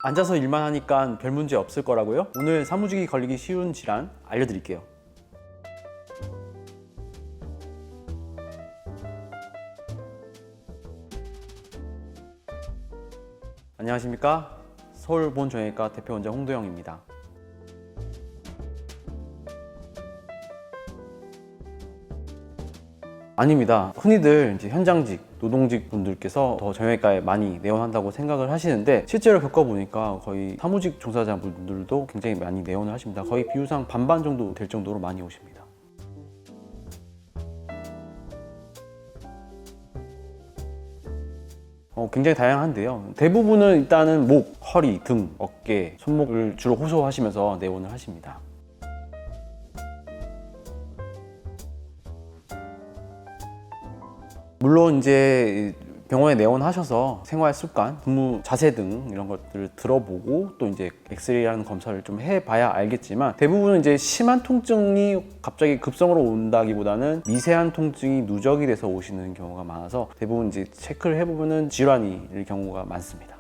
앉아서 일만 하니까 별 문제 없을 거라고요? 오늘 사무직이 걸리기 쉬운 질환 알려드릴게요. 안녕하십니까? 서울본정형외과 대표원장 홍도영입니다. 아닙니다. 흔히들 이제 현장직, 노동직 분들께서 더 정형외과에 많이 내원한다고 생각을 하시는데, 실제로 겪어보니까 거의 사무직 종사자분들도 굉장히 많이 내원을 하십니다. 거의 비율상 반반 정도 될 정도로 많이 오십니다. 굉장히 다양한데요. 대부분은 일단은 목, 허리, 등, 어깨, 손목을 주로 호소하시면서 내원을 하십니다. 물론 이제 병원에 내원하셔서 생활 습관, 근무 자세 등 이런 것들을 들어보고 또 이제 엑스레이라는 검사를 좀 해봐야 알겠지만, 대부분은 이제 심한 통증이 갑자기 급성으로 온다기보다는 미세한 통증이 누적이 돼서 오시는 경우가 많아서 대부분 이제 체크를 해보면은 질환일 경우가 많습니다.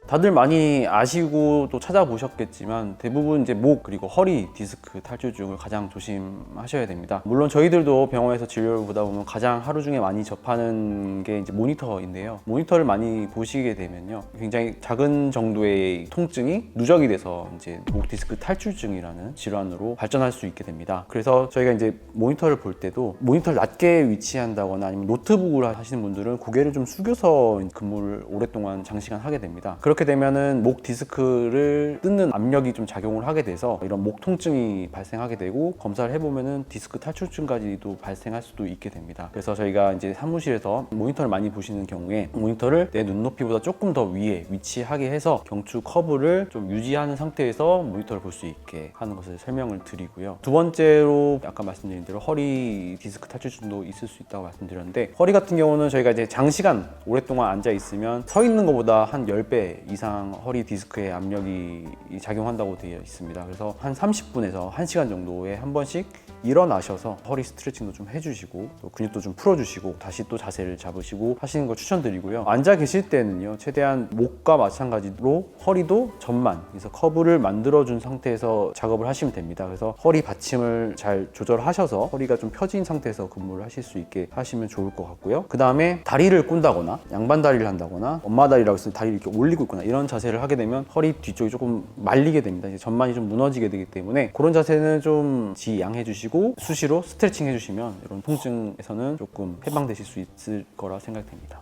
다들 많이 아시고 또 찾아보셨겠지만 대부분 이제 목 그리고 허리 디스크 탈출증을 가장 조심하셔야 됩니다. 물론 저희들도 병원에서 진료를 보다 보면 가장 하루 중에 많이 접하는 게 이제 모니터인데요. 모니터를 많이 보시게 되면요, 굉장히 작은 정도의 통증이 누적이 돼서 이제 목 디스크 탈출증이라는 질환으로 발전할 수 있게 됩니다. 그래서 저희가 이제 모니터를 볼 때도 모니터를 낮게 위치한다거나 아니면 노트북을 하시는 분들은 고개를 좀 숙여서 근무를 오랫동안 장시간 하게 됩니다. 그렇게 되면은 목 디스크를 뜯는 압력이 좀 작용을 하게 돼서 이런 목 통증이 발생하게 되고, 검사를 해보면은 디스크 탈출증까지도 발생할 수도 있게 됩니다. 그래서 저희가 이제 사무실에서 모니터를 많이 보시는 경우에 모니터를 내 눈높이보다 조금 더 위에 위치하게 해서 경추 커브를 좀 유지하는 상태에서 모니터를 볼 수 있게 하는 것을 설명을 드리고요. 두 번째로 아까 말씀드린 대로 허리 디스크 탈출증도 있을 수 있다고 말씀드렸는데, 허리 같은 경우는 저희가 이제 장시간 오랫동안 앉아 있으면 서 있는 것보다 한 10배 이상 허리 디스크에 압력이 작용한다고 되어 있습니다. 그래서 한 30분에서 1시간 정도에 한 번씩 일어나셔서 허리 스트레칭도 좀 해주시고 또 근육도 좀 풀어주시고 다시 또 자세를 잡으시고 하시는 걸 추천드리고요. 앉아 계실 때는요, 최대한 목과 마찬가지로 허리도 전만, 그래서 커브를 만들어준 상태에서 작업을 하시면 됩니다. 그래서 허리 받침을 잘 조절하셔서 허리가 좀 펴진 상태에서 근무를 하실 수 있게 하시면 좋을 것 같고요. 그 다음에 다리를 꾼다거나 양반 다리를 한다거나 엄마 다리라고 해서 다리를 이렇게 올리고 있거나 이런 자세를 하게 되면 허리 뒤쪽이 조금 말리게 됩니다. 이제 전만이 좀 무너지게 되기 때문에 그런 자세는 좀 지양해 주시고 수시로 스트레칭 해주시면 이런 통증에서는 조금 해방되실 수 있을 거라 생각됩니다.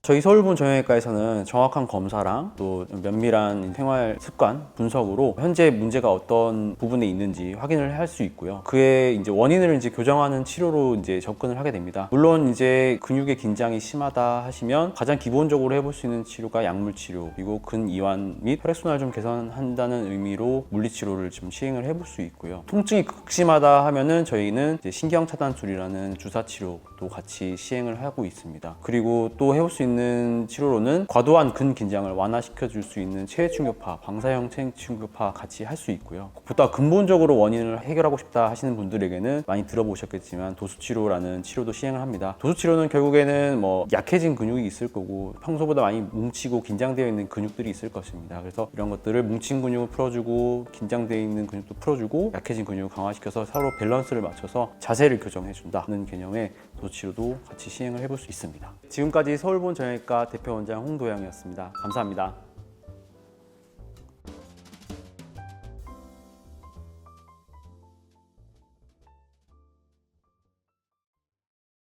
저희 서울본정형외과에서는 정확한 검사랑 또 면밀한 생활 습관 분석으로 현재 문제가 어떤 부분에 있는지 확인을 할 수 있고요. 그의 이제 원인을 이제 교정하는 치료로 이제 접근을 하게 됩니다. 물론 이제 근육의 긴장이 심하다 하시면 가장 기본적으로 해볼 수 있는 치료가 약물 치료, 그리고 근이완 및 혈액순환을 좀 개선한다는 의미로 물리치료를 좀 시행을 해볼 수 있고요. 통증이 극심하다 하면은 저희는 이제 신경차단술이라는 주사치료도 같이 시행을 하고 있습니다. 그리고 또 해볼 수 있는 치료로는 과도한 근긴장을 완화시켜 줄 수 있는 체외충격파, 방사형 체외충격파 같이 할 수 있고요. 보다 근본적으로 원인을 해결하고 싶다 하시는 분들에게는 많이 들어보셨겠지만 도수치료라는 치료도 시행을 합니다. 도수치료는 결국에는 뭐 약해진 근육이 있을 거고 평소보다 많이 뭉치고 긴장되어 있는 근육들이 있을 것입니다. 그래서 이런 것들을 뭉친 근육을 풀어주고 긴장되어 있는 근육도 풀어주고 약해진 근육을 강화시켜서 서로 밸런스를 맞춰서 자세를 교정해 준다는 개념의 도수치료도 같이 시행을 해볼 수 있습니다. 지금까지 서울본정형외과 대표원장 홍도영이었습니다. 감사합니다.